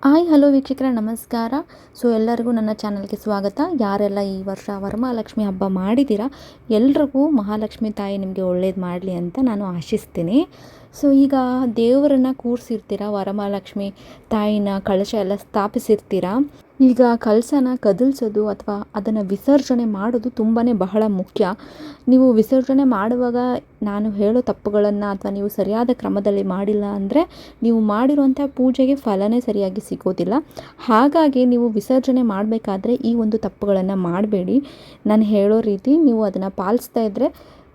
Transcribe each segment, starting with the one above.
Hi hello ವೀಕ್ಷಕರೇ ನಮಸ್ಕಾರ. ಎಲ್ಲರಿಗೂ ನನ್ನ ಚಾನಲ್ಗೆ ಸ್ವಾಗತ. ಯಾರೆಲ್ಲ ಈ ವರ್ಷ ವರಮಹಾಲಕ್ಷ್ಮಿ ಹಬ್ಬ ಮಾಡಿದ್ದೀರಾ ಎಲ್ರಿಗೂ ಮಹಾಲಕ್ಷ್ಮಿ ತಾಯಿ ನಿಮಗೆ ಒಳ್ಳೇದು ಮಾಡಲಿ ಅಂತ ನಾನು ಆಶಿಸ್ತೀನಿ. ಈಗ ದೇವರನ್ನು ಕೂರಿಸಿರ್ತೀರ, ವರಮಹಾಲಕ್ಷ್ಮಿ ತಾಯಿನ ಕಳಶ ಎಲ್ಲ ಸ್ಥಾಪಿಸಿರ್ತೀರ. ಈಗ ಕಳಶನ ಕದಲ್ಸೋದು ಅಥವಾ ಅದನ್ನು ವಿಸರ್ಜನೆ ಮಾಡೋದು ಬಹಳ ಮುಖ್ಯ. ನೀವು ವಿಸರ್ಜನೆ ಮಾಡುವಾಗ ನಾನು ಹೇಳೋ ತಪ್ಪುಗಳನ್ನು ಅಥವಾ ನೀವು ಸರಿಯಾದ ಕ್ರಮದಲ್ಲಿ ಮಾಡಿಲ್ಲ ಅಂದರೆ ನೀವು ಮಾಡಿರುವಂಥ ಪೂಜೆಗೆ ಫಲನೇ ಸರಿಯಾಗಿ ಸಿಗೋದಿಲ್ಲ. ಹಾಗಾಗಿ ನೀವು ವಿಸರ್ಜನೆ ಮಾಡಬೇಕಾದ್ರೆ ಈ ಒಂದು ತಪ್ಪುಗಳನ್ನು ಮಾಡಬೇಡಿ. ನಾನು ಹೇಳೋ ರೀತಿ ನೀವು ಅದನ್ನು ಪಾಲಿಸ್ತಾ ಇದ್ದರೆ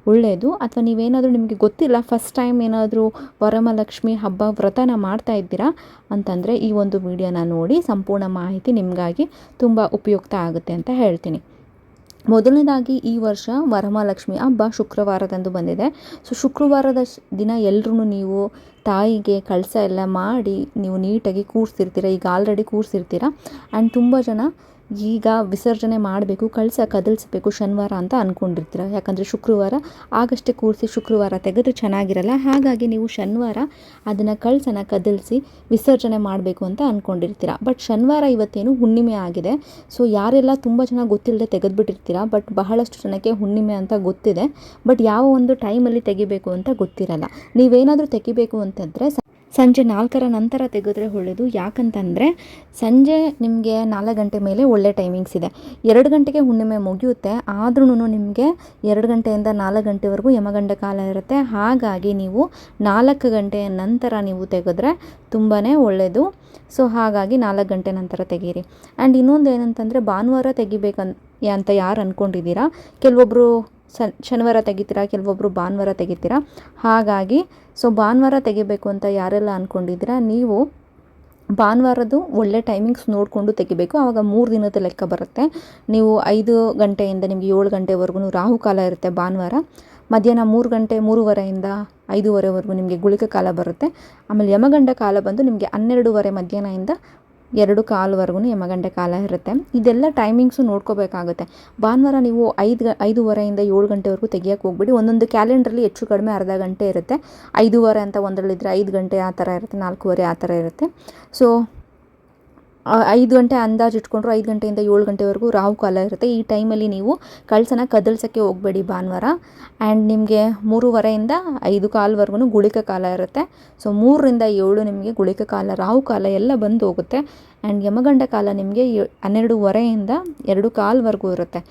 ಒಳ್ಳೆಯದು. ಅಥವಾ ನೀವೇನಾದರೂ ನಿಮಗೆ ಗೊತ್ತಿಲ್ಲ, ಫಸ್ಟ್ ಟೈಮ್ ಏನಾದರೂ ವರಮಹಾಲಕ್ಷ್ಮಿ ಹಬ್ಬ ವ್ರತನ ಮಾಡ್ತಾ ಇದ್ದೀರಾ ಅಂತಂದರೆ ಈ ಒಂದು ವಿಡಿಯೋನ ನೋಡಿ, ಸಂಪೂರ್ಣ ಮಾಹಿತಿ ನಿಮಗಾಗಿ ತುಂಬ ಉಪಯುಕ್ತ ಆಗುತ್ತೆ ಅಂತ ಹೇಳ್ತೀನಿ. ಮೊದಲನೇದಾಗಿ ಈ ವರ್ಷ ವರಮಹಾಲಕ್ಷ್ಮಿ ಹಬ್ಬ ಶುಕ್ರವಾರದಂದು ಬಂದಿದೆ. ಶುಕ್ರವಾರದ ದಿನ ಎಲ್ಲರೂ ನೀವು ತಾಯಿಗೆ ಕಳಶ ಎಲ್ಲ ಮಾಡಿ ನೀವು ನೀಟಾಗಿ ಕೂರಿಸಿರ್ತೀರ. ಈಗ ಆಲ್ರೆಡಿ ಕೂರಿಸಿರ್ತೀರ ಆ್ಯಂಡ್ ತುಂಬ ಜನ ಈಗ ವಿಸರ್ಜನೆ ಮಾಡಬೇಕು, ಕಳಶ ಕದಲಿಸ್ಬೇಕು ಶನಿವಾರ ಅಂತ ಅಂದ್ಕೊಂಡಿರ್ತೀರ. ಯಾಕಂದರೆ ಶುಕ್ರವಾರ ಆಗಷ್ಟೇ ಕೂರಿಸಿ ಶುಕ್ರವಾರ ತೆಗೆದ್ರೆ ಚೆನ್ನಾಗಿರಲ್ಲ. ಹಾಗಾಗಿ ನೀವು ಶನಿವಾರ ಅದನ್ನು ಕಳಶನ ಕದಲಿಸಿ ವಿಸರ್ಜನೆ ಮಾಡಬೇಕು ಅಂತ ಅಂದ್ಕೊಂಡಿರ್ತೀರ. ಬಟ್ ಶನಿವಾರ ಇವತ್ತೇನು ಹುಣ್ಣಿಮೆ ಆಗಿದೆ. ಯಾರೆಲ್ಲ ತುಂಬ ಜನ ಗೊತ್ತಿಲ್ಲದೆ ತೆಗೆದುಬಿಟ್ಟಿರ್ತೀರ. ಬಟ್ ಬಹಳಷ್ಟು ಜನಕ್ಕೆ ಹುಣ್ಣಿಮೆ ಅಂತ ಗೊತ್ತಿದೆ, ಬಟ್ ಯಾವ ಒಂದು ಟೈಮಲ್ಲಿ ತೆಗಿಬೇಕು ಅಂತ ಗೊತ್ತಿರಲ್ಲ. ನೀವೇನಾದರೂ ತೆಗಿಬೇಕು ಅಂತಂದರೆ ಸಂಜೆ 4ರ ನಂತರ ತೆಗೆದ್ರೆ ಒಳ್ಳೆಯದು. ಯಾಕಂತಂದರೆ ಸಂಜೆ ನಿಮಗೆ 4 ಗಂಟೆ ಮೇಲೆ ಒಳ್ಳೆ ಟೈಮಿಂಗ್ಸ್ ಇದೆ. 2 ಗಂಟೆಗೆ ಹುಣ್ಣಿಮೆ ಮುಗಿಯುತ್ತೆ, ಆದ್ರೂ ನಿಮಗೆ 2 ಗಂಟೆಯಿಂದ 4 ಗಂಟೆವರೆಗೂ ಯಮಗಂಡ ಕಾಲ ಇರುತ್ತೆ. ಹಾಗಾಗಿ ನೀವು 4 ಗಂಟೆಯ ನಂತರ ನೀವು ತೆಗೆದ್ರೆ ತುಂಬಾ ಒಳ್ಳೆಯದು. ಹಾಗಾಗಿ 4 ಗಂಟೆ ನಂತರ ತೆಗೀರಿ. ಆ್ಯಂಡ್ ಇನ್ನೊಂದು ಏನಂತಂದರೆ ಭಾನುವಾರ ಅಂತ ಯಾರು ಅಂದ್ಕೊಂಡಿದ್ದೀರಾ, ಕೆಲವೊಬ್ಬರು ಶನಿವಾರ ತೆಗಿತೀರಾ, ಕೆಲವೊಬ್ಬರು ಭಾನುವಾರ ತೆಗಿತೀರಾ. ಹಾಗಾಗಿ ಭಾನುವಾರ ತೆಗಿಬೇಕು ಅಂತ ಯಾರೆಲ್ಲ ಅಂದ್ಕೊಂಡಿದ್ದೀರಾ ನೀವು ಭಾನುವಾರದ್ದು ಒಳ್ಳೆ ಟೈಮಿಂಗ್ಸ್ ನೋಡಿಕೊಂಡು ತೆಗಿಬೇಕು. ಆವಾಗ 3 ದಿನದ ಲೆಕ್ಕ ಬರುತ್ತೆ. ನೀವು 5 ಗಂಟೆಯಿಂದ ನಿಮಗೆ 7 ಗಂಟೆವರೆಗೂ ರಾಹುಕಾಲ ಇರುತ್ತೆ ಭಾನುವಾರ. ಮಧ್ಯಾಹ್ನ 3 ಗಂಟೆ 3:30ಇಂದ 5:30ವರೆಗೂ ನಿಮಗೆ ಗುಳಿಕ ಕಾಲ ಬರುತ್ತೆ. ಆಮೇಲೆ ಯಮಗಂಡ ಕಾಲ ಬಂದು ನಿಮಗೆ 12:30 ಮಧ್ಯಾಹ್ನದಿಂದ 2:15ವರೆಗೂ ಯಮಗಂಡ ಕಾಲ ಇರುತ್ತೆ. ಇದೆಲ್ಲ ಟೈಮಿಂಗ್ಸು ನೋಡ್ಕೋಬೇಕಾಗುತ್ತೆ. ಭಾನುವಾರ ನೀವು 5:30ಇಂದ 7 ಗಂಟೆವರೆಗೂ ತೆಗಿಯೋಕ್ಕೆ ಹೋಗ್ಬಿಡಿ. ಒಂದೊಂದು ಕ್ಯಾಲೆಂಡ್ರಲ್ಲಿ ಹೆಚ್ಚು ಕಡಿಮೆ ಅರ್ಧ ಗಂಟೆ ಇರುತ್ತೆ. 5:15 ಅಂತ ಒಂದರಲ್ಲಿದ್ದರೆ 5 ಗಂಟೆ ಆ ಥರ ಇರುತ್ತೆ, 4:15 ಆ ಥರ ಇರುತ್ತೆ. 5 ಗಂಟೆ ಅಂದಾಜು ಇಟ್ಕೊಂಡ್ರು 5 ಗಂಟೆಯಿಂದ 7 ಗಂಟೆವರೆಗೂ ರಾಹುಕಾಲ ಇರುತ್ತೆ. ಈ ಟೈಮಲ್ಲಿ ನೀವು ಕಳಶನ ಕದಲ್ಸೋಕ್ಕೆ ಹೋಗಬೇಡಿ ಭಾನುವಾರ. ಆ್ಯಂಡ್ ನಿಮಗೆ 3:30ಇಂದ 5:15ವರೆಗೂ ಗುಳಿಕ ಕಾಲ ಇರುತ್ತೆ. 3ರಿಂದ 7 ನಿಮಗೆ ಗುಳಿಕ ಕಾಲ, ರಾಹುಕಾಲ ಎಲ್ಲ ಬಂದು ಹೋಗುತ್ತೆ. ಆ್ಯಂಡ್ ಯಮಗಂಡ ಕಾಲ ನಿಮಗೆ 12:30ಇಂದ 2:15ವರೆಗೂ ಇರುತ್ತೆ.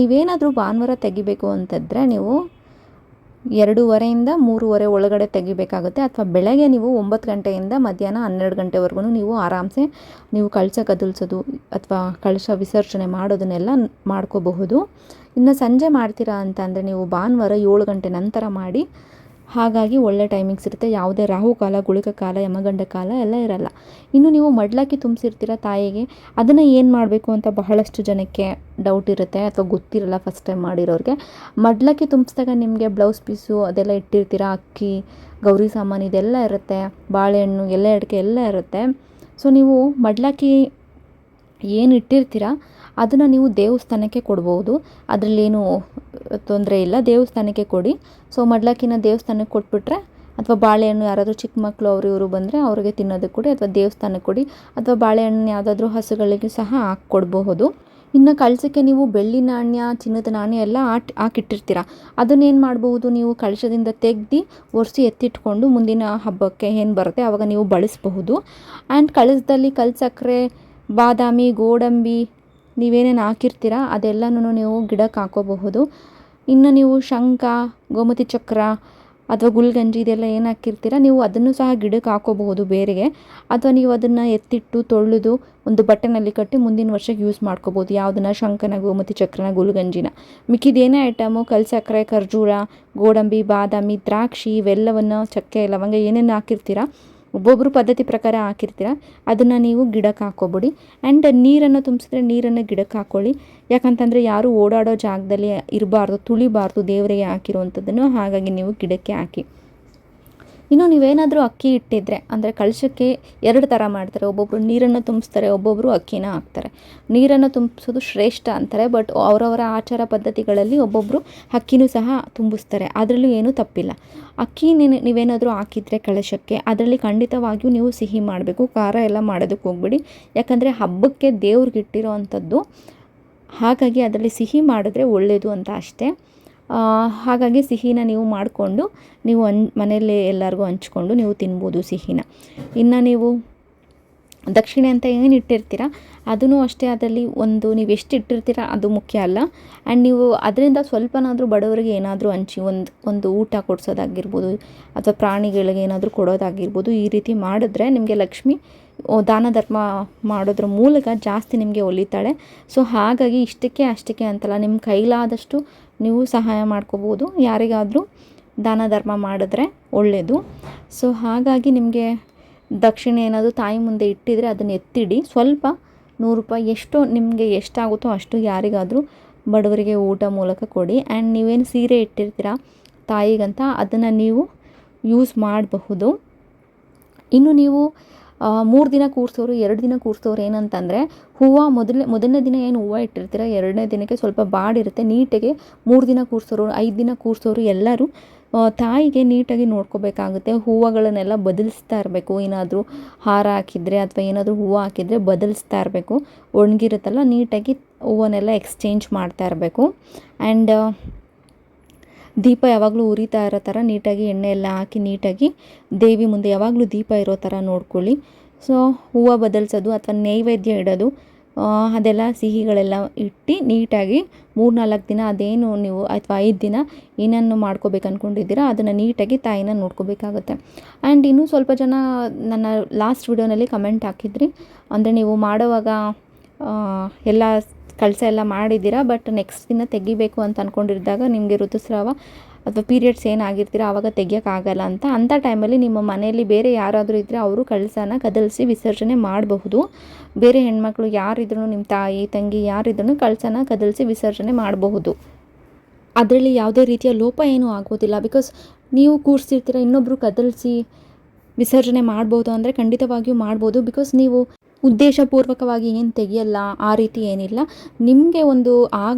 ನೀವೇನಾದರೂ ಭಾನುವಾರ ತೆಗಿಬೇಕು ಅಂತಂದರೆ ನೀವು 2:30ಇಂದ 3:30 ಒಳಗಡೆ ತೆಗಿಬೇಕಾಗುತ್ತೆ. ಅಥವಾ ಬೆಳಗ್ಗೆ ನೀವು 9 ಗಂಟೆಯಿಂದ ಮಧ್ಯಾಹ್ನ 12 ಗಂಟೆವರೆಗೂ ನೀವು ಆರಾಮ್ಸೆ ನೀವು ಕಳಶ ಕದಲ್ಸೋದು ಅಥವಾ ಕಳಶ ವಿಸರ್ಜನೆ ಮಾಡೋದನ್ನೆಲ್ಲ ಮಾಡ್ಕೋಬಹುದು. ಇನ್ನು ಸಂಜೆ ಮಾಡ್ತೀರಾ ಅಂತಂದರೆ ನೀವು ಭಾನುವಾರ 7 ಗಂಟೆ ನಂತರ ಮಾಡಿ. ಹಾಗಾಗಿ ಒಳ್ಳೆ ಟೈಮಿಂಗ್ಸ್ ಇರುತ್ತೆ. ಯಾವುದೇ ರಾಹುಕಾಲ, ಗುಳಿಕ ಕಾಲ, ಯಮಗಂಡ ಕಾಲ ಎಲ್ಲ ಇರಲ್ಲ. ಇನ್ನು ನೀವು ಮಡ್ಲಕ್ಕಿ ತುಂಬಿಸಿರ್ತೀರ ತಾಯಿಗೆ, ಅದನ್ನು ಏನು ಮಾಡಬೇಕು ಅಂತ ಬಹಳಷ್ಟು ಜನಕ್ಕೆ ಡೌಟ್ ಇರುತ್ತೆ ಅಥವಾ ಗೊತ್ತಿರಲ್ಲ ಫಸ್ಟ್ ಟೈಮ್ ಮಾಡಿರೋರಿಗೆ. ಮಡ್ಲಕ್ಕಿ ತುಂಬಿಸಿದಾಗ ನಿಮಗೆ ಬ್ಲೌಸ್ ಪೀಸು ಅದೆಲ್ಲ ಇಟ್ಟಿರ್ತೀರ, ಅಕ್ಕಿ, ಗೌರಿ ಸಾಮಾನು ಇದೆಲ್ಲ ಇರುತ್ತೆ, ಬಾಳೆಹಣ್ಣು, ಎಲೆ ಅಡಿಕೆ ಎಲ್ಲ ಇರುತ್ತೆ. ನೀವು ಮಡ್ಲಕ್ಕಿ ಏನು ಇಟ್ಟಿರ್ತೀರ ಅದನ್ನು ನೀವು ದೇವಸ್ಥಾನಕ್ಕೆ ಕೊಡ್ಬೋದು. ಅದರಲ್ಲೇನು ತೊಂದರೆ ಇಲ್ಲ, ದೇವಸ್ಥಾನಕ್ಕೆ ಕೊಡಿ. ಮಡ್ಲಕ್ಕಿನ ದೇವಸ್ಥಾನಕ್ಕೆ ಕೊಟ್ಬಿಟ್ರೆ, ಅಥವಾ ಬಾಳೆಹಣ್ಣು ಯಾರಾದರೂ ಚಿಕ್ಕ ಮಕ್ಕಳು ಅವರು ಇವರು ಬಂದರೆ ಅವ್ರಿಗೆ ತಿನ್ನೋದಕ್ಕೆ ಕೊಡಿ, ಅಥವಾ ದೇವಸ್ಥಾನಕ್ಕೆ ಕೊಡಿ, ಅಥವಾ ಬಾಳೆಹಣ್ಣು ಯಾವುದಾದ್ರೂ ಹಸುಗಳಿಗೆ ಸಹ ಹಾಕ್ಕೊಡ್ಬಹುದು. ಇನ್ನು ಕಳಶಕ್ಕೆ ನೀವು ಬೆಳ್ಳಿ ನಾಣ್ಯ, ಚಿನ್ನದ ನಾಣ್ಯ ಎಲ್ಲ ಹಾಕಿಟ್ಟಿರ್ತೀರ. ಅದನ್ನೇನು ಮಾಡಬಹುದು, ನೀವು ಕಳಶದಿಂದ ತೆಗ್ದು ಒರೆಸಿ ಎತ್ತಿಟ್ಕೊಂಡು ಮುಂದಿನ ಹಬ್ಬಕ್ಕೆ ಏನು ಬರುತ್ತೆ ಆವಾಗ ನೀವು ಬಳಸಬಹುದು. ಆ್ಯಂಡ್ ಕಳಶದಲ್ಲಿ ಕಲ್ಲು ಸಕ್ಕರೆ, ಬಾದಾಮಿ, ಗೋಡಂಬಿ ನೀವೇನೇನು ಹಾಕಿರ್ತೀರ ಅದೆಲ್ಲನೂ ನೀವು ಗಿಡಕ್ಕೆ ಹಾಕೋಬಹುದು. ಇನ್ನು ನೀವು ಶಂಖ, ಗೋಮತಿ ಚಕ್ರ ಅಥವಾ ಗುಲ್ಗಂಜಿ ಇದೆಲ್ಲ ಏನು ಹಾಕಿರ್ತೀರ ನೀವು ಅದನ್ನು ಸಹ ಗಿಡಕ್ಕೆ ಹಾಕೋಬಹುದು ಬೇರೆಗೆ. ಅಥವಾ ನೀವು ಅದನ್ನು ಎತ್ತಿಟ್ಟು ತೊಳೆದು ಒಂದು ಬಟ್ಟೆನಲ್ಲಿ ಕಟ್ಟಿ ಮುಂದಿನ ವರ್ಷಕ್ಕೆ ಯೂಸ್ ಮಾಡ್ಕೋಬೋದು. ಯಾವುದನ್ನ, ಶಂಖನ, ಗೋಮತಿ ಚಕ್ರನ, ಗುಲ್ಗಂಜಿನ. ಮಿಕ್ಕಿದೇನೇ ಐಟಮು, ಕಲ್ಲು ಸಕ್ಕರೆ, ಖರ್ಜೂರ, ಗೋಡಂಬಿ, ಬಾದಾಮಿ, ದ್ರಾಕ್ಷಿ ಇವೆಲ್ಲವನ್ನು, ಚಕ್ಕೆ, ಲವಂಗ ಏನೇನು ಹಾಕಿರ್ತೀರ ಒಬ್ಬೊಬ್ಬರು ಪದ್ಧತಿ ಪ್ರಕಾರ ಹಾಕಿರ್ತೀರ ಅದನ್ನು ನೀವು ಗಿಡಕ್ಕೆ ಹಾಕೋಬಿಡಿ. ಆ್ಯಂಡ್ ನೀರನ್ನು ತುಂಬಿಸಿದ್ರೆ ನೀರನ್ನು ಗಿಡಕ್ಕೆ ಹಾಕ್ಕೊಳ್ಳಿ. ಯಾಕಂತಂದರೆ ಯಾರು ಓಡಾಡೋ ಜಾಗದಲ್ಲಿ ಇರಬಾರ್ದು, ತುಳಿಬಾರ್ದು ದೇವರಿಗೆ ಹಾಕಿರುವಂಥದ್ದನ್ನು. ಹಾಗಾಗಿ ನೀವು ಗಿಡಕ್ಕೆ ಹಾಕಿ. ಇನ್ನು ನೀವೇನಾದರೂ ಅಕ್ಕಿ ಇಟ್ಟಿದ್ರೆ ಅಂದರೆ ಕಳಶಕ್ಕೆ 2 ಥರ ಮಾಡ್ತಾರೆ. ಒಬ್ಬೊಬ್ಬರು ನೀರನ್ನು ತುಂಬಿಸ್ತಾರೆ, ಒಬ್ಬೊಬ್ಬರು ಅಕ್ಕಿನ ಹಾಕ್ತಾರೆ. ನೀರನ್ನು ತುಂಬಿಸೋದು ಶ್ರೇಷ್ಠ ಅಂತಾರೆ, ಬಟ್ ಅವರವರ ಆಚಾರ ಪದ್ಧತಿಗಳಲ್ಲಿ ಒಬ್ಬೊಬ್ಬರು ಅಕ್ಕಿನೂ ಸಹ ತುಂಬಿಸ್ತಾರೆ. ಅದರಲ್ಲೂ ಏನೂ ತಪ್ಪಿಲ್ಲ. ಅಕ್ಕಿ ನೀವೇನಾದರೂ ಹಾಕಿದರೆ ಕಳಶಕ್ಕೆ ಅದರಲ್ಲಿ ಖಂಡಿತವಾಗಿಯೂ ನೀವು ಸಿಹಿ ಮಾಡಬೇಕು. ಖಾರ ಎಲ್ಲ ಮಾಡೋದಕ್ಕೆ ಹೋಗ್ಬೇಡಿ, ಯಾಕಂದರೆ ಹಬ್ಬಕ್ಕೆ ದೇವ್ರಿಗೆ ಇಟ್ಟಿರೋ ಅಂಥದ್ದು. ಹಾಗಾಗಿ ಅದರಲ್ಲಿ ಸಿಹಿ ಮಾಡಿದ್ರೆ ಒಳ್ಳೆಯದು ಅಂತ ಅಷ್ಟೇ. ಹಾಗಾಗಿ ಸಿಹಿನ ನೀವು ಮಾಡಿಕೊಂಡು ನೀವು ಮನೆಯಲ್ಲಿ ಎಲ್ಲರಿಗೂ ಹಂಚ್ಕೊಂಡು ನೀವು ತಿನ್ಬೋದು ಸಿಹಿನ. ಇನ್ನು ನೀವು ದಕ್ಷಿಣೆ ಅಂತ ಏನು ಇಟ್ಟಿರ್ತೀರ ಅದೂ ಅಷ್ಟೇ, ಅದರಲ್ಲಿ ನೀವು ಎಷ್ಟು ಇಟ್ಟಿರ್ತೀರ ಅದು ಮುಖ್ಯ ಅಲ್ಲ. ಆ್ಯಂಡ್ ನೀವು ಅದರಿಂದ ಸ್ವಲ್ಪನಾದರೂ ಬಡವರಿಗೆ ಏನಾದರೂ ಹಂಚಿ ಒಂದು ಊಟ ಕೊಡಿಸೋದಾಗಿರ್ಬೋದು ಅಥವಾ ಪ್ರಾಣಿಗಳಿಗೆ ಏನಾದರೂ ಕೊಡೋದಾಗಿರ್ಬೋದು. ಈ ರೀತಿ ಮಾಡಿದ್ರೆ ನಿಮಗೆ ಲಕ್ಷ್ಮಿ ದಾನ ಧರ್ಮ ಮಾಡೋದ್ರ ಮೂಲಕ ಜಾಸ್ತಿ ನಿಮಗೆ ಒಲಿತಾಳೆ. ಸೊ ಹಾಗಾಗಿ ಅಷ್ಟಕ್ಕೆ ಅಂತಲ್ಲ, ನಿಮ್ಮ ಕೈಲಾದಷ್ಟು ನೀವು ಸಹಾಯ ಮಾಡ್ಕೋಬೋದು ಯಾರಿಗಾದರೂ ದಾನ ಧರ್ಮ ಮಾಡಿದ್ರೆ ಒಳ್ಳೆಯದು. ಸೊ ಹಾಗಾಗಿ ನಿಮಗೆ ದಕ್ಷಿಣೆ ಏನಾದರೂ ತಾಯಿ ಮುಂದೆ ಇಟ್ಟಿದ್ರೆ ಅದನ್ನು ಎತ್ತಿಡಿ. ಸ್ವಲ್ಪ 100 ರೂಪಾಯಿ ಎಷ್ಟೋ ನಿಮಗೆ ಎಷ್ಟಾಗುತ್ತೋ ಅಷ್ಟು ಯಾರಿಗಾದರೂ ಬಡವರಿಗೆ ಊಟ ಮೂಲಕ ಕೊಡಿ. ಆ್ಯಂಡ್ ನೀವೇನು ಸೀರೆ ಇಟ್ಟಿರ್ತೀರ ತಾಯಿಗಂತ ಅದನ್ನು ನೀವು ಯೂಸ್ ಮಾಡಬಹುದು. ಇನ್ನು ನೀವು 3 ದಿನ ಕೂರಿಸೋರು 2 ದಿನ ಕೂರಿಸೋರು ಏನಂತಂದರೆ, ಹೂವು ಮೊದಲನೇ ದಿನ ಏನು ಹೂವು ಇಟ್ಟಿರ್ತೀರ 2ನೇ ದಿನಕ್ಕೆ ಸ್ವಲ್ಪ ಬಾಡಿರುತ್ತೆ. ನೀಟಾಗಿ 3 ದಿನ ಕೂರಿಸೋರು 5 ದಿನ ಕೂರಿಸೋರು ಎಲ್ಲರೂ ತಾಯಿಗೆ ನೀಟಾಗಿ ನೋಡ್ಕೋಬೇಕಾಗುತ್ತೆ. ಹೂವುಗಳನ್ನೆಲ್ಲ ಬದಲಿಸ್ತಾ ಇರಬೇಕು. ಏನಾದರೂ ಹಾರ ಹಾಕಿದರೆ ಅಥವಾ ಏನಾದರೂ ಹೂವು ಹಾಕಿದರೆ ಬದಲಿಸ್ತಾ ಇರಬೇಕು. ಒಣಗಿರುತ್ತಲ್ಲ, ನೀಟಾಗಿ ಹೂವನ್ನೆಲ್ಲ ಎಕ್ಸ್ಚೇಂಜ್ ಮಾಡ್ತಾ ಇರಬೇಕು. ಆ್ಯಂಡ್ ದೀಪ ಯಾವಾಗಲೂ ಉರಿತಾ ಇರೋ ಥರ ನೀಟಾಗಿ ಎಣ್ಣೆ ಎಲ್ಲ ಹಾಕಿ ನೀಟಾಗಿ ದೇವಿ ಮುಂದೆ ಯಾವಾಗಲೂ ದೀಪ ಇರೋ ಥರ ನೋಡ್ಕೊಳ್ಳಿ. ಸೊ ಹೂವು ಬದಲಿಸೋದು ಅಥವಾ ನೈವೇದ್ಯ ಇಡೋದು ಅದೆಲ್ಲ ಸಿಹಿಗಳೆಲ್ಲ ಇಟ್ಟು ನೀಟಾಗಿ 3-4 ದಿನ ಅದೇನು ನೀವು ಅಥವಾ 5 ದಿನ ಏನನ್ನು ಮಾಡ್ಕೋಬೇಕು ಅಂದ್ಕೊಂಡಿದ್ದೀರಾ ಅದನ್ನು ನೀಟಾಗಿ ತಾಯಿನ ನೋಡ್ಕೋಬೇಕಾಗುತ್ತೆ. ಆ್ಯಂಡ್ ಇನ್ನೂ ಸ್ವಲ್ಪ ಜನ ನನ್ನ ಲಾಸ್ಟ್ ವಿಡಿಯೋನಲ್ಲಿ ಕಮೆಂಟ್ ಹಾಕಿದ್ರಿ, ಅಂದರೆ ನೀವು ಮಾಡುವಾಗ ಎಲ್ಲ ಕಳಸ ಎಲ್ಲ ಮಾಡಿದ್ದೀರಾ, ಬಟ್ ನೆಕ್ಸ್ಟ್ ದಿನ ತೆಗಿಬೇಕು ಅಂತ ಅಂದ್ಕೊಂಡಿದ್ದಾಗ ನಿಮಗೆ ಋತುಸ್ರಾವ ಅಥವಾ ಪೀರಿಯಡ್ಸ್ ಏನಾಗಿರ್ತೀರ ಆವಾಗ ತೆಗಿಯೋಕ್ಕಾಗಲ್ಲ ಅಂತ. ಅಂಥ ಟೈಮಲ್ಲಿ ನಿಮ್ಮ ಮನೆಯಲ್ಲಿ ಬೇರೆ ಯಾರಾದರೂ ಇದ್ದರೆ ಅವರು ಕಳಸನ ಕದಲಿಸಿ ವಿಸರ್ಜನೆ ಮಾಡಬಹುದು. ಬೇರೆ ಹೆಣ್ಮಕ್ಳು ಯಾರಿದ್ರೂ ನಿಮ್ಮ ತಾಯಿ ತಂಗಿ ಯಾರಿದ್ರೂ ಕಳಸನ ಕದಲಿಸಿ ವಿಸರ್ಜನೆ ಮಾಡಬಹುದು. ಅದರಲ್ಲಿ ಯಾವುದೇ ರೀತಿಯ ಲೋಪ ಏನೂ ಆಗೋದಿಲ್ಲ. ಬಿಕಾಸ್ ನೀವು ಕೂರಿಸಿರ್ತೀರ, ಇನ್ನೊಬ್ಬರು ಕದಲಿಸಿ ವಿಸರ್ಜನೆ ಮಾಡ್ಬೋದು ಅಂದರೆ ಖಂಡಿತವಾಗಿಯೂ ಮಾಡ್ಬೋದು. ಬಿಕಾಸ್ ನೀವು ಉದ್ದೇಶಪೂರ್ವಕವಾಗಿ ಏನು ತೆಗಿಯಲ್ಲ, ಆ ರೀತಿ ಏನಿಲ್ಲ. ನಿಮಗೆ ಒಂದು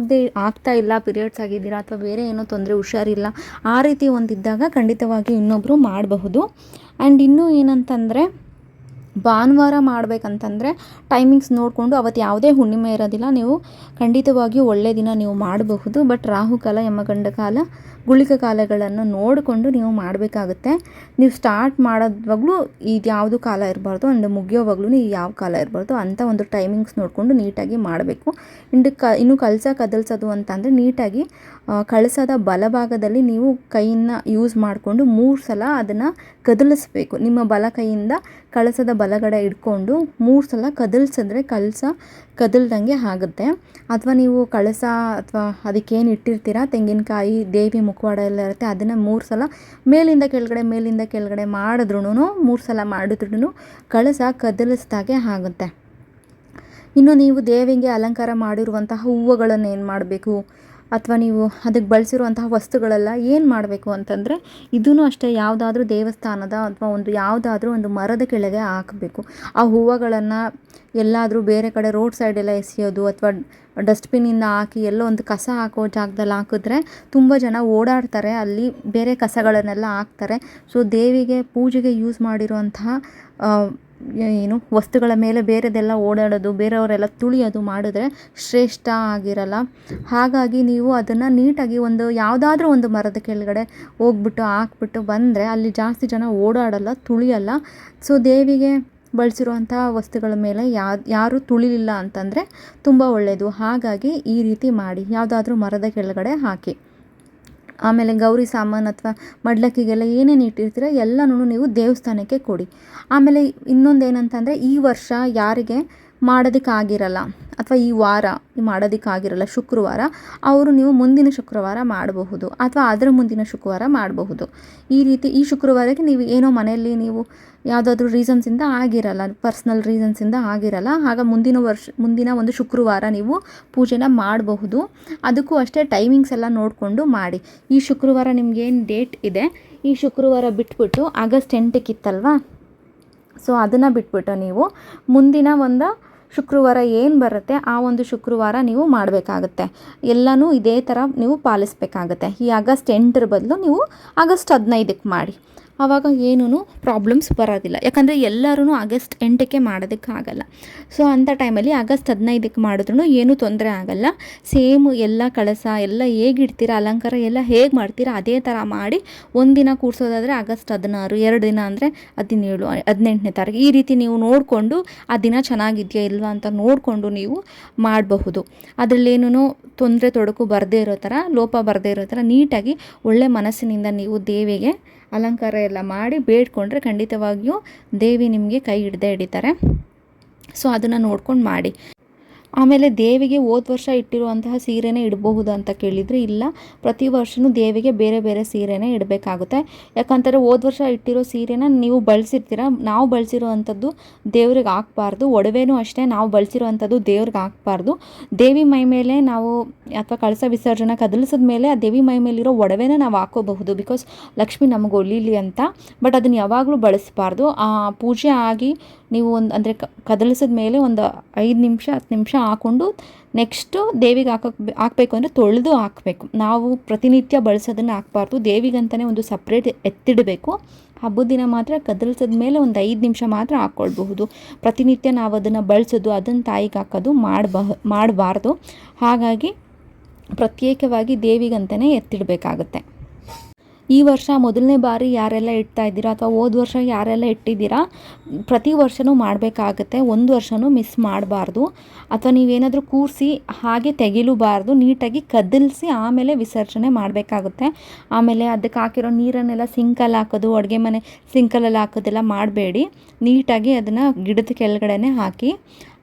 ಆಗ್ತಾ ಇಲ್ಲ, ಪೀರಿಯಡ್ಸ್ ಆಗಿದ್ದೀರಾ ಅಥವಾ ಬೇರೆ ಏನೋ ತೊಂದರೆ ಹುಷಾರಿಲ್ಲ ಆ ರೀತಿ ಒಂದಿದ್ದಾಗ ಖಂಡಿತವಾಗಿಯೂ ಇನ್ನೊಬ್ಬರು ಮಾಡಬಹುದು. ಆ್ಯಂಡ್ ಇನ್ನೂ ಏನಂತಂದರೆ, ಭಾನುವಾರ ಮಾಡಬೇಕಂತಂದರೆ ಟೈಮಿಂಗ್ಸ್ ನೋಡಿಕೊಂಡು ಅವತ್ತು ಯಾವುದೇ ಹುಣ್ಣಿಮೆ ಇರೋದಿಲ್ಲ, ನೀವು ಖಂಡಿತವಾಗಿಯೂ ಒಳ್ಳೆಯ ದಿನ ನೀವು ಮಾಡಬಹುದು. ಬಟ್ ರಾಹುಕಾಲ ಯಮಗಂಡ ಕಾಲ ಗುಳಿಕ ಕಾಲಗಳನ್ನು ನೋಡಿಕೊಂಡು ನೀವು ಮಾಡಬೇಕಾಗುತ್ತೆ. ನೀವು ಸ್ಟಾರ್ಟ್ ಮಾಡೋದ್ವಾಗಲೂ ಇದು ಯಾವುದು ಕಾಲ ಇರಬಾರ್ದು, ಆ್ಯಂಡ್ ಮುಗಿಯೋವಾಗ್ಲೂ ಯಾವ ಕಾಲ ಇರಬಾರ್ದು ಅಂತ ಒಂದು ಟೈಮಿಂಗ್ಸ್ ನೋಡಿಕೊಂಡು ನೀಟಾಗಿ ಮಾಡಬೇಕು. ಇನ್ನು ಕಳಸ ಕದಲ್ಸೋದು ಅಂತಂದರೆ ನೀಟಾಗಿ ಕಳಸದ ಬಲಭಾಗದಲ್ಲಿ ನೀವು ಕೈಯನ್ನು ಯೂಸ್ ಮಾಡಿಕೊಂಡು 3 ಸಲ ಅದನ್ನು ಕದಲಿಸ್ಬೇಕು. ನಿಮ್ಮ ಬಲ ಕೈಯಿಂದ ಕಳಸದ ಬಲಗಡೆ ಇಟ್ಕೊಂಡು 3 ಸಲ ಕದಲ್ಸಿದ್ರೆ ಕಳಸ ಕದಲ್ದಂಗೆ ಆಗುತ್ತೆ. ಅಥವಾ ನೀವು ಕಳಸ ಅಥವಾ ಅದಕ್ಕೇನು ಇಟ್ಟಿರ್ತೀರ ತೆಂಗಿನಕಾಯಿ ದೇವಿ ಮುಖವಾಡ ಎಲ್ಲ ಇರುತ್ತೆ ಅದನ್ನು 3 ಸಲ ಮೇಲಿಂದ ಕೆಳಗಡೆ ಮಾಡಿದ್ರೂ 3 ಸಲ ಮಾಡಿದ್ರೂ ಕಳಸ ಕದಲಿಸ್ದಾಗೆ ಆಗುತ್ತೆ. ಇನ್ನು ನೀವು ದೇವಿಗೆ ಅಲಂಕಾರ ಮಾಡಿರುವಂತಹ ಹೂವುಗಳನ್ನು ಏನು ಮಾಡಬೇಕು ಅಥವಾ ನೀವು ಅದಕ್ಕೆ ಬಳಸಿರುವಂತಹ ವಸ್ತುಗಳೆಲ್ಲ ಏನು ಮಾಡಬೇಕು ಅಂತಂದರೆ, ಇದೂ ಅಷ್ಟೇ ಯಾವುದಾದ್ರೂ ದೇವಸ್ಥಾನದ ಅಥವಾ ಯಾವುದಾದ್ರೂ ಒಂದು ಮರದ ಕೆಳಗೆ ಹಾಕಬೇಕು. ಆ ಹೂವುಗಳನ್ನು ಎಲ್ಲಾದರೂ ಬೇರೆ ಕಡೆ ರೋಡ್ ಸೈಡೆಲ್ಲ ಎಸೆಯೋದು ಅಥವಾ ಡಸ್ಟ್ಬಿನ್ನಿಂದ ಹಾಕಿ ಎಲ್ಲೋ ಒಂದು ಕಸ ಹಾಕೋ ಜಾಗದಲ್ಲಿ ಹಾಕಿದ್ರೆ ತುಂಬ ಜನ ಓಡಾಡ್ತಾರೆ, ಅಲ್ಲಿ ಬೇರೆ ಕಸಗಳನ್ನೆಲ್ಲ ಹಾಕ್ತಾರೆ. ಸೊ ದೇವಿಗೆ ಪೂಜೆಗೆ ಯೂಸ್ ಮಾಡಿರುವಂತಹ ವಸ್ತುಗಳ ಮೇಲೆ ಬೇರೆದೆಲ್ಲ ಓಡಾಡೋದು, ಬೇರೆಯವರೆಲ್ಲ ತುಳಿಯೋದು ಮಾಡಿದ್ರೆ ಶ್ರೇಷ್ಠ ಆಗಿರಲ್ಲ. ಹಾಗಾಗಿ ನೀವು ಅದನ್ನು ನೀಟಾಗಿ ಯಾವುದಾದ್ರೂ ಒಂದು ಮರದ ಕೆಳಗಡೆ ಹೋಗ್ಬಿಟ್ಟು ಹಾಕ್ಬಿಟ್ಟು ಬಂದರೆ ಅಲ್ಲಿ ಜಾಸ್ತಿ ಜನ ಓಡಾಡಲ್ಲ, ತುಳಿಯಲ್ಲ. ಸೊ ದೇವಿಗೆ ಬಳಸಿರುವಂಥ ವಸ್ತುಗಳ ಮೇಲೆ ಯಾರೂ ತುಳಿಲಿಲ್ಲ ಅಂತಂದರೆ ತುಂಬ ಒಳ್ಳೆಯದು. ಹಾಗಾಗಿ ಈ ರೀತಿ ಮಾಡಿ, ಯಾವುದಾದ್ರೂ ಮರದ ಕೆಳಗಡೆ ಹಾಕಿ. ಆಮೇಲೆ ಗೌರಿ ಸಾಮಾನು ಅಥವಾ ಮಡ್ಲಕ್ಕಿಗೆಲ್ಲ ಏನೇನು ಇಟ್ಟಿರ್ತೀರ ಎಲ್ಲನೂ ನೀವು ದೇವಸ್ಥಾನಕ್ಕೆ ಕೊಡಿ. ಆಮೇಲೆ ಇನ್ನೊಂದು ಏನಂತಂದರೆ, ಈ ವರ್ಷ ಯಾರಿಗೆ ಮಾಡೋದಕ್ಕಾಗಿರಲ್ಲ ಅಥವಾ ಈ ವಾರ ಮಾಡೋದಕ್ಕಾಗಿರಲ್ಲ ಶುಕ್ರವಾರ, ಅವರು ನೀವು ಮುಂದಿನ ಶುಕ್ರವಾರ ಮಾಡಬಹುದು ಅಥವಾ ಅದರ ಮುಂದಿನ ಶುಕ್ರವಾರ ಮಾಡಬಹುದು. ಈ ರೀತಿ ಈ ಶುಕ್ರವಾರಕ್ಕೆ ನೀವು ಏನೋ ಮನೆಯಲ್ಲಿ ನೀವು ಯಾವುದಾದ್ರೂ ರೀಸನ್ಸಿಂದ ಆಗಿರಲ್ಲ, ಪರ್ಸ್ನಲ್ ರೀಸನ್ಸಿಂದ ಆಗಿರಲ್ಲ, ಆಗ ಮುಂದಿನ ಒಂದು ಶುಕ್ರವಾರ ನೀವು ಪೂಜೆನ ಮಾಡಬಹುದು. ಅದಕ್ಕೂ ಅಷ್ಟೇ ಟೈಮಿಂಗ್ಸ್ ಎಲ್ಲ ನೋಡಿಕೊಂಡು ಮಾಡಿ. ಈ ಶುಕ್ರವಾರ ನಿಮಗೇನು ಡೇಟ್ ಇದೆ, ಈ ಶುಕ್ರವಾರ ಬಿಟ್ಬಿಟ್ಟು ಆಗಸ್ಟ್ 8ಕ್ಕೆ ಇತ್ತಲ್ವಾ, ಸೊ ಅದನ್ನು ಬಿಟ್ಬಿಟ್ಟು ನೀವು ಮುಂದಿನ ಒಂದು ಶುಕ್ರವಾರ ಏನು ಬರುತ್ತೆ ಆ ಒಂದು ಶುಕ್ರವಾರ ನೀವು ಮಾಡಬೇಕಾಗತ್ತೆ. ಎಲ್ಲನೂ ಇದೇ ಥರ ನೀವು ಪಾಲಿಸಬೇಕಾಗತ್ತೆ. ಈ ಆಗಸ್ಟ್ 8ರ ಬದಲು ನೀವು ಆಗಸ್ಟ್ 15ಕ್ಕೆ ಮಾಡಿ. ಆವಾಗ ಏನೂ ಪ್ರಾಬ್ಲಮ್ಸ್ ಬರೋದಿಲ್ಲ. ಯಾಕಂದರೆ ಎಲ್ಲರೂ ಆಗಸ್ಟ್ 8ಕ್ಕೆ ಮಾಡೋದಕ್ಕಾಗಲ್ಲ. ಸೊ ಅಂಥ ಟೈಮಲ್ಲಿ ಆಗಸ್ಟ್ 15ಕ್ಕೆ ಮಾಡಿದ್ರೂ ಏನೂ ತೊಂದರೆ ಆಗಲ್ಲ. ಸೇಮ್ ಎಲ್ಲ ಕಳಸ ಎಲ್ಲ ಹೇಗೆ ಇಡ್ತೀರಾ, ಅಲಂಕಾರ ಎಲ್ಲ ಹೇಗೆ ಮಾಡ್ತೀರಾ ಅದೇ ಥರ ಮಾಡಿ ಒಂದಿನ ಕೂರಿಸೋದಾದರೆ ಆಗಸ್ಟ್ 16, 2 ದಿನ ಅಂದರೆ 17, 18ನೇ ತಾರೀಕು ಈ ರೀತಿ ನೀವು ನೋಡಿಕೊಂಡು ಆ ದಿನ ಚೆನ್ನಾಗಿದೆಯಾ ಇಲ್ವಾ ಅಂತ ನೋಡಿಕೊಂಡು ನೀವು ಮಾಡಬಹುದು. ಅದರಲ್ಲೇನೂ ತೊಂದರೆ ತೊಡಕು ಬರದೇ ಇರೋ ಥರ, ಲೋಪ ಬರದೇ ಇರೋ ಥರ ನೀಟಾಗಿ ಒಳ್ಳೆ ಮನಸ್ಸಿನಿಂದ ನೀವು ದೇವಿಗೆ ಅಲಂಕಾರ ಎಲ್ಲ ಮಾಡಿ ಬೇಡ್ಕೊಂಡ್ರೆ ಖಂಡಿತವಾಗಿಯೂ ದೇವಿ ನಿಮಗೆ ಕೈ ಹಿಡಿತಾರೆ. ಸೊ ಅದನ್ನು ನೋಡ್ಕೊಂಡು ಮಾಡಿ. ಆಮೇಲೆ ದೇವಿಗೆ ಹೋದ ವರ್ಷ ಇಟ್ಟಿರುವಂತಹ ಸೀರೆನೇ ಇಡಬಹುದು ಅಂತ ಕೇಳಿದರೆ ಇಲ್ಲ, ಪ್ರತಿ ವರ್ಷವೂ ದೇವಿಗೆ ಬೇರೆ ಬೇರೆ ಸೀರೆನೇ ಇಡಬೇಕಾಗುತ್ತೆ. ಯಾಕಂದರೆ ಹೋದ ವರ್ಷ ಇಟ್ಟಿರೋ ಸೀರೆನ ನೀವು ಬಳಸಿರ್ತೀರ, ನಾವು ಬಳಸಿರೋ ಅಂಥದ್ದು ದೇವ್ರಿಗೆ ಹಾಕ್ಬಾರ್ದು. ಒಡವೆನೂ ಅಷ್ಟೇ ನಾವು ಬಳಸಿರೋ ಅಂಥದ್ದು ದೇವ್ರಿಗೆ ಹಾಕ್ಬಾರ್ದು. ದೇವಿ ಮೈ ಮೇಲೆ ನಾವು ಅಥವಾ ಕಳಸ ವಿಸರ್ಜನೆ ಕದಲಿಸಿದ ಮೇಲೆ ಆ ದೇವಿ ಮೈ ಮೇಲಿರೋ ಒಡವೆನ ನಾವು ಹಾಕೋಬಹುದು, ಬಿಕಾಸ್ ಲಕ್ಷ್ಮಿ ನಮಗೆ ಒಲಿಲಿ ಅಂತ. ಬಟ್ ಅದನ್ನು ಯಾವಾಗಲೂ ಬಳಸಬಾರ್ದು. ಆ ಪೂಜೆ ಆಗಿ ನೀವು ಅಂದರೆ ಕದಲಿಸಿದ ಮೇಲೆ ಒಂದು 5 ನಿಮಿಷ 10 ನಿಮಿಷ ಹಾಕ್ಕೊಂಡು ನೆಕ್ಸ್ಟು ದೇವಿಗೆ ಹಾಕಬೇಕು ಅಂದರೆ ತೊಳೆದು ಹಾಕಬೇಕು. ನಾವು ಪ್ರತಿನಿತ್ಯ ಬಳಸೋದನ್ನು ಹಾಕಬಾರ್ದು. ದೇವಿಗಂತಲೇ ಒಂದು ಸಪ್ರೇಟ್ ಎತ್ತಿಡಬೇಕು. ಹಬ್ಬದ ದಿನ ಮಾತ್ರ ಕದಲಿಸಿದ ಮೇಲೆ ಒಂದು 5 ನಿಮಿಷ ಮಾತ್ರ ಹಾಕ್ಕೊಳ್ಬಹುದು. ಪ್ರತಿನಿತ್ಯ ನಾವು ಅದನ್ನು ಬಳಸೋದು, ಅದನ್ನು ತಾಯಿಗೆ ಹಾಕೋದು ಮಾಡಬಾರ್ದು. ಹಾಗಾಗಿ ಪ್ರತ್ಯೇಕವಾಗಿ ದೇವಿಗಂತಲೇ ಎತ್ತಿಡಬೇಕಾಗುತ್ತೆ. ಈ ವರ್ಷ ಮೊದಲನೇ ಬಾರಿ ಯಾರೆಲ್ಲ ಇಡ್ತಾ ಇದ್ದೀರಾ ಅಥವಾ ಹೋದ ವರ್ಷ ಯಾರೆಲ್ಲ ಇಟ್ಟಿದ್ದೀರಾ, ಪ್ರತಿ ವರ್ಷವೂ ಮಾಡಬೇಕಾಗತ್ತೆ. ಒಂದು ವರ್ಷವೂ ಮಿಸ್ ಮಾಡಬಾರ್ದು. ಅಥವಾ ನೀವೇನಾದರೂ ಕೂರಿಸಿ ಹಾಗೆ ತೆಗಿಲೂಬಾರ್ದು, ನೀಟಾಗಿ ಕದಲಿಸಿ ಆಮೇಲೆ ವಿಸರ್ಜನೆ ಮಾಡಬೇಕಾಗುತ್ತೆ. ಆಮೇಲೆ ಅದಕ್ಕೆ ಹಾಕಿರೋ ನೀರನ್ನೆಲ್ಲ ಸಿಂಕಲ್ಲಿ ಹಾಕೋದು, ಅಡುಗೆ ಮನೆ ಸಿಂಕಲಲ್ಲಿ ಹಾಕೋದೆಲ್ಲ ಮಾಡಬೇಡಿ. ನೀಟಾಗಿ ಅದನ್ನು ಗಿಡದ ಕೆಳಗಡೆನೇ ಹಾಕಿ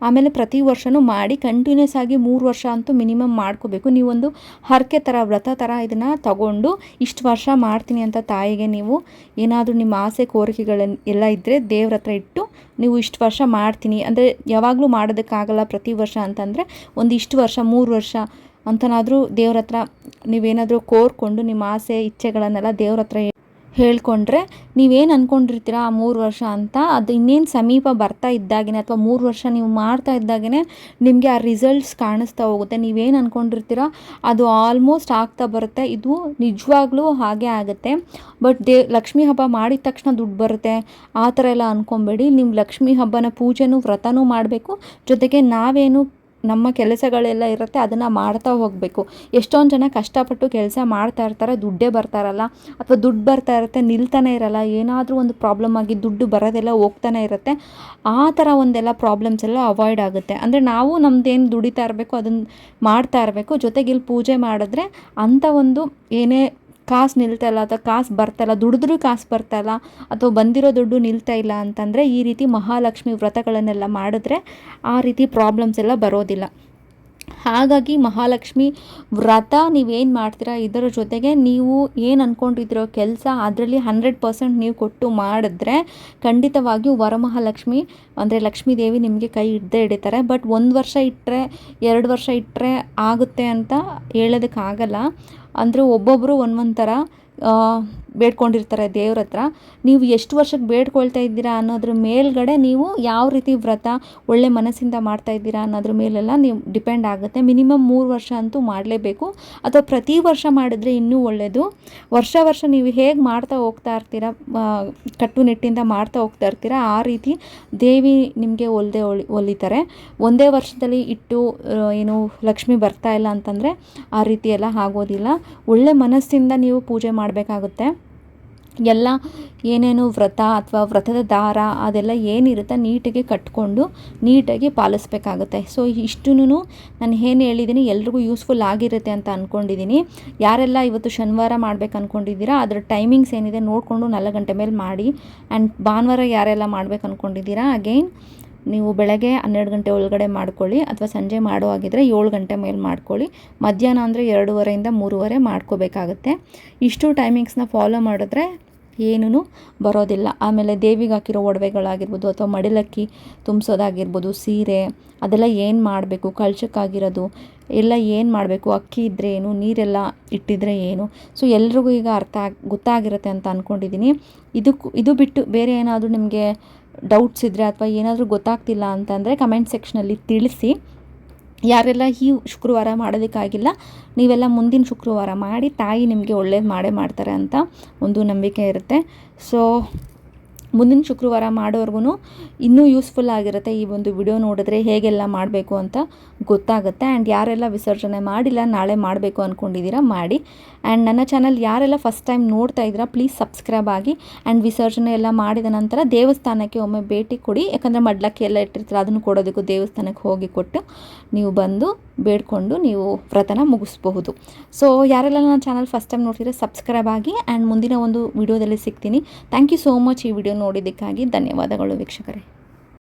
ಆಮೇಲೆ ಪ್ರತಿ ವರ್ಷವೂ ಮಾಡಿ ಕಂಟಿನ್ಯೂಸ್ ಆಗಿ 3 ವರ್ಷ ಅಂತೂ ಮಿನಿಮಮ್ ಮಾಡ್ಕೋಬೇಕು. ನೀವೊಂದು ಹರಕೆ ಥರ, ವ್ರತ ಥರ ಇದನ್ನು ತಗೊಂಡು ಇಷ್ಟು ವರ್ಷ ಮಾಡ್ತೀನಿ ಅಂತ ತಾಯಿಗೆ ನೀವು ಏನಾದರೂ ನಿಮ್ಮ ಆಸೆ ಕೋರಿಕೆಗಳನ್ನು ಎಲ್ಲ ಇದ್ದರೆ ದೇವ್ರ ಹತ್ರ ಇಟ್ಟು ನೀವು ಇಷ್ಟು ವರ್ಷ ಮಾಡ್ತೀನಿ ಅಂದರೆ, ಯಾವಾಗಲೂ ಮಾಡೋದಕ್ಕಾಗಲ್ಲ ಪ್ರತಿ ವರ್ಷ ಅಂತಂದರೆ ಒಂದು ಇಷ್ಟು ವರ್ಷ 3 ವರ್ಷ ಅಂತನಾದರೂ ದೇವ್ರ ಹತ್ರ ನೀವೇನಾದರೂ ಕೋರ್ಕೊಂಡು ನಿಮ್ಮ ಆಸೆ ಇಚ್ಛೆಗಳನ್ನೆಲ್ಲ ದೇವ್ರ ಹತ್ರ ಹೇಳ್ಕೊಂಡ್ರೆ ನೀವೇನು ಅಂದ್ಕೊಂಡಿರ್ತೀರ ಆ 3 ವರ್ಷ ಅಂತ, ಅದು ಇನ್ನೇನು ಸಮೀಪ ಬರ್ತಾ ಇದ್ದಾಗೇ ಅಥವಾ 3 ವರ್ಷ ನೀವು ಮಾಡ್ತಾ ಇದ್ದಾಗೇ ನಿಮಗೆ ಆ ರಿಸಲ್ಟ್ಸ್ ಕಾಣಿಸ್ತಾ ಹೋಗುತ್ತೆ. ನೀವೇನು ಅಂದ್ಕೊಂಡಿರ್ತೀರ ಅದು ಆಲ್ಮೋಸ್ಟ್ ಆಗ್ತಾ ಬರುತ್ತೆ. ಇದು ನಿಜವಾಗ್ಲೂ ಹಾಗೆ ಆಗುತ್ತೆ. ಬಟ್ ಲಕ್ಷ್ಮೀ ಹಬ್ಬ ಮಾಡಿದ ತಕ್ಷಣ ದುಡ್ಡು ಬರುತ್ತೆ ಆ ಥರ ಎಲ್ಲ ಅಂದ್ಕೊಬೇಡಿ. ನಿಮ್ಮ ಲಕ್ಷ್ಮೀ ಹಬ್ಬನ ಪೂಜೆನೂ ವ್ರತನೂ ಮಾಡಬೇಕು, ಜೊತೆಗೆ ನಾವೇನು ನಮ್ಮ ಕೆಲಸಗಳೆಲ್ಲ ಇರುತ್ತೆ ಅದನ್ನು ಮಾಡ್ತಾ ಹೋಗಬೇಕು. ಎಷ್ಟೊಂದು ಜನ ಕಷ್ಟಪಟ್ಟು ಕೆಲಸ ಮಾಡ್ತಾ ಇರ್ತಾರೆ, ದುಡ್ಡೇ ಬರ್ತಾರಲ್ಲ, ಅಥವಾ ದುಡ್ಡು ಬರ್ತಾ ಇರುತ್ತೆ ನಿಲ್ತಾನೆ ಇರಲ್ಲ, ಏನಾದರೂ ಒಂದು ಪ್ರಾಬ್ಲಮ್ ಆಗಿ ದುಡ್ಡು ಬರೋದೆಲ್ಲ ಹೋಗ್ತಾನೆ ಇರುತ್ತೆ. ಆ ಥರ ಒಂದೆಲ್ಲ ಪ್ರಾಬ್ಲಮ್ಸ್ ಎಲ್ಲ ಅವಾಯ್ಡ್ ಆಗುತ್ತೆ. ಅಂದರೆ ನಾವು ನಮ್ಮದೇನು ದುಡಿತಾ ಇರಬೇಕು ಅದನ್ನು ಮಾಡ್ತಾ ಇರಬೇಕು. ಜೊತೆಗೆ ಇಲ್ಲಿ ಪೂಜೆ ಮಾಡಿದ್ರೆ ಅಂಥ ಒಂದು ಏನೇ ಕಾಸು ನಿಲ್ತಾ ಇಲ್ಲ ಅಥವಾ ಕಾಸು ಬರ್ತಾಯಿಲ್ಲ, ದುಡಿದ್ರೂ ಕಾಸು ಬರ್ತಾಯಿಲ್ಲ ಅಥವಾ ಬಂದಿರೋ ದುಡ್ಡು ನಿಲ್ತಾ ಇಲ್ಲ ಅಂತಂದರೆ ಈ ರೀತಿ ಮಹಾಲಕ್ಷ್ಮಿ ವ್ರತಗಳನ್ನೆಲ್ಲ ಮಾಡಿದ್ರೆ ಆ ರೀತಿ ಪ್ರಾಬ್ಲಮ್ಸ್ ಎಲ್ಲ ಬರೋದಿಲ್ಲ. ಹಾಗಾಗಿ ಮಹಾಲಕ್ಷ್ಮಿ ವ್ರತ ನೀವೇನು ಮಾಡ್ತೀರಾ ಇದರ ಜೊತೆಗೆ ನೀವು ಏನು ಅಂದ್ಕೊಂಡಿದ್ರೋ ಕೆಲಸ ಅದರಲ್ಲಿ 100% ನೀವು ಕೊಟ್ಟು ಮಾಡಿದ್ರೆ ಖಂಡಿತವಾಗಿಯೂ ವರಮಹಾಲಕ್ಷ್ಮಿ ಅಂದರೆ ಲಕ್ಷ್ಮೀ ದೇವಿ ನಿಮಗೆ ಕೈ ಹಿಡಿತಾರೆ. ಬಟ್ 1 ವರ್ಷ ಇಟ್ಟರೆ 2 ವರ್ಷ ಇಟ್ಟರೆ ಆಗುತ್ತೆ ಅಂತ ಹೇಳೋದಕ್ಕಾಗಲ್ಲ. ಅಂದರೆ ಒಬ್ಬೊಬ್ಬರು ಒಂದೊಂದು ಥರ ಬೇಡ್ಕೊಂಡಿರ್ತಾರೆ ದೇವ್ರ ಹತ್ರ. ನೀವು ಎಷ್ಟು ವರ್ಷಕ್ಕೆ ಬೇಡ್ಕೊಳ್ತಾ ಇದ್ದೀರಾ ಅನ್ನೋದ್ರ ಮೇಲ್ಗಡೆ ನೀವು ಯಾವ ರೀತಿ ವ್ರತ ಒಳ್ಳೆ ಮನಸ್ಸಿಂದ ಮಾಡ್ತಾ ಇದ್ದೀರಾ ಅನ್ನೋದ್ರ ಮೇಲೆಲ್ಲ ನೀವು ಡಿಪೆಂಡ್ ಆಗುತ್ತೆ. ಮಿನಿಮಮ್ 3 ವರ್ಷ ಅಂತೂ ಮಾಡಲೇಬೇಕು. ಅಥವಾ ಪ್ರತಿ ವರ್ಷ ಮಾಡಿದ್ರೆ ಇನ್ನೂ ಒಳ್ಳೆಯದು. ವರ್ಷ ನೀವು ಹೇಗೆ ಮಾಡ್ತಾ ಹೋಗ್ತಾ ಇರ್ತೀರ, ಕಟ್ಟುನಿಟ್ಟಿಂದ ಮಾಡ್ತಾ ಹೋಗ್ತಾ ಇರ್ತೀರ, ಆ ರೀತಿ ದೇವಿ ನಿಮಗೆ ಒಲಿತಾರೆ. ಒಂದೇ ವರ್ಷದಲ್ಲಿ ಇಟ್ಟು ಏನು ಲಕ್ಷ್ಮಿ ಬರ್ತಾ ಇಲ್ಲ ಅಂತಂದರೆ ಆ ರೀತಿ ಎಲ್ಲ ಆಗೋದಿಲ್ಲ. ಒಳ್ಳೆ ಮನಸ್ಸಿಂದ ನೀವು ಪೂಜೆ ಮಾಡಬೇಕಾಗುತ್ತೆ. ಎಲ್ಲ ಏನೇನು ವ್ರತ ಅಥವಾ ವ್ರತದ ದಾರ ಅದೆಲ್ಲ ಏನಿರುತ್ತೆ ನೀಟಾಗಿ ಕಟ್ಕೊಂಡು ನೀಟಾಗಿ ಪಾಲಿಸ್ಬೇಕಾಗುತ್ತೆ. ಸೊ ಇಷ್ಟನ್ನು ನಾನು ಏನು ಹೇಳಿದ್ದೀನಿ ಎಲ್ರಿಗೂ ಯೂಸ್ಫುಲ್ ಆಗಿರುತ್ತೆ ಅಂತ ಅಂದ್ಕೊಂಡಿದ್ದೀನಿ. ಯಾರೆಲ್ಲ ಇವತ್ತು ಶನಿವಾರ ಮಾಡ್ಬೇಕು ಅಂದ್ಕೊಂಡಿದ್ದೀರಾ ಅದರ ಟೈಮಿಂಗ್ಸ್ ಏನಿದೆ ನೋಡಿಕೊಂಡು 4 ಗಂಟೆ ಮೇಲೆ ಮಾಡಿ. ಆ್ಯಂಡ್ ಭಾನುವಾರ ಯಾರೆಲ್ಲ ಮಾಡ್ಬೇಕು ಅಂದ್ಕೊಂಡಿದ್ದೀರಾ ಅಗೈನ್ ನೀವು ಬೆಳಗ್ಗೆ 12 ಗಂಟೆ ಒಳಗಡೆ ಮಾಡ್ಕೊಳ್ಳಿ, ಅಥವಾ ಸಂಜೆ ಮಾಡೋ ಹಾಗಿದ್ರೆ 7 ಗಂಟೆ ಮೇಲೆ ಮಾಡ್ಕೊಳ್ಳಿ. ಮಧ್ಯಾಹ್ನ ಅಂದರೆ 2:30 3:00 ಮಾಡ್ಕೋಬೇಕಾಗತ್ತೆ. ಇಷ್ಟು ಟೈಮಿಂಗ್ಸ್ನ ಫಾಲೋ ಮಾಡಿದ್ರೆ ಏನೂ ಬರೋದಿಲ್ಲ. ಆಮೇಲೆ ದೇವಿಗೆ ಹಾಕಿರೋ ಒಡವೆಗಳಾಗಿರ್ಬೋದು, ಅಥವಾ ಮಡಿಲಕ್ಕಿ ತುಂಬಿಸೋದಾಗಿರ್ಬೋದು, ಸೀರೆ ಅದೆಲ್ಲ ಏನು ಮಾಡಬೇಕು, ಕಳಶಕ್ಕಾಗಿರೋದು ಎಲ್ಲ ಏನು ಮಾಡಬೇಕು, ಅಕ್ಕಿ ಇದ್ದರೆ ಏನು, ನೀರೆಲ್ಲ ಇಟ್ಟಿದ್ರೆ ಏನು, ಸೊ ಎಲ್ರಿಗೂ ಈಗ ಗೊತ್ತಾಗಿರುತ್ತೆ ಅಂತ ಅಂದ್ಕೊಂಡಿದ್ದೀನಿ. ಇದು ಬಿಟ್ಟು ಬೇರೆ ಏನಾದರೂ ನಿಮಗೆ ಡೌಟ್ಸ್ ಇದ್ದರೆ ಅಥವಾ ಏನಾದರೂ ಗೊತ್ತಾಗ್ತಿಲ್ಲ ಅಂತಂದರೆ ಕಮೆಂಟ್ ಸೆಕ್ಷನಲ್ಲಿ ತಿಳಿಸಿ. ಯಾರೆಲ್ಲ ಈ ಶುಕ್ರವಾರ ಮಾಡೋದಕ್ಕಾಗಿಲ್ಲ, ನೀವೆಲ್ಲ ಮುಂದಿನ ಶುಕ್ರವಾರ ಮಾಡಿ, ತಾಯಿ ನಿಮಗೆ ಒಳ್ಳೇದು ಮಾಡೇ ಮಾಡ್ತಾರೆ ಅಂತ ಒಂದು ನಂಬಿಕೆ ಇರುತ್ತೆ. ಸೊ ಮುಂದಿನ ಶುಕ್ರವಾರ ಮಾಡೋರ್ಗು ಇನ್ನೂ ಯೂಸ್ಫುಲ್ ಆಗಿರುತ್ತೆ. ಈ ಒಂದು ವಿಡಿಯೋ ನೋಡಿದ್ರೆ ಹೇಗೆಲ್ಲ ಮಾಡಬೇಕು ಅಂತ ಗೊತ್ತಾಗುತ್ತೆ. ಆ್ಯಂಡ್ ಯಾರೆಲ್ಲ ವಿಸರ್ಜನೆ ಮಾಡಿಲ್ಲ, ನಾಳೆ ಮಾಡಬೇಕು ಅಂದ್ಕೊಂಡಿದ್ದೀರಾ ಮಾಡಿ. ಆ್ಯಂಡ್ ನನ್ನ ಚಾನಲ್ ಯಾರೆಲ್ಲ ಫಸ್ಟ್ ಟೈಮ್ ನೋಡ್ತಾ ಇದ್ದೀರಾ ಪ್ಲೀಸ್ ಸಬ್ಸ್ಕ್ರೈಬ್ ಆಗಿ. ಆ್ಯಂಡ್ ವಿಸರ್ಜನೆ ಎಲ್ಲ ಮಾಡಿದ ನಂತರ ದೇವಸ್ಥಾನಕ್ಕೆ ಒಮ್ಮೆ ಭೇಟಿ ಕೊಡಿ. ಯಾಕಂದರೆ ಮಡ್ಲಕ್ಕಿ ಎಲ್ಲ ಇಟ್ಟಿರ್ತೀರ, ಅದನ್ನು ಕೊಡೋದಕ್ಕೂ ದೇವಸ್ಥಾನಕ್ಕೆ ಹೋಗಿ ಕೊಟ್ಟು ನೀವು ಬಂದು ಬೇಡ್ಕೊಂಡು ನೀವು ವ್ರತನ ಮುಗಿಸ್ಬಹುದು. ಸೊ ಯಾರೆಲ್ಲ ನನ್ನ ಚಾನಲ್ ಫಸ್ಟ್ ಟೈಮ್ ನೋಡ್ತಿದ್ರೆ ಸಬ್ಸ್ಕ್ರೈಬ್ ಆಗಿ. ಆ್ಯಂಡ್ ಮುಂದಿನ ಒಂದು ವಿಡಿಯೋದಲ್ಲಿ ಸಿಗ್ತೀನಿ. ಥ್ಯಾಂಕ್ ಯು ಸೋ ಮಚ್ ಈ ವಿಡಿಯೋ ನೋಡಿದ್ದಕ್ಕಾಗಿ. ಧನ್ಯವಾದಗಳು ವೀಕ್ಷಕರೇ.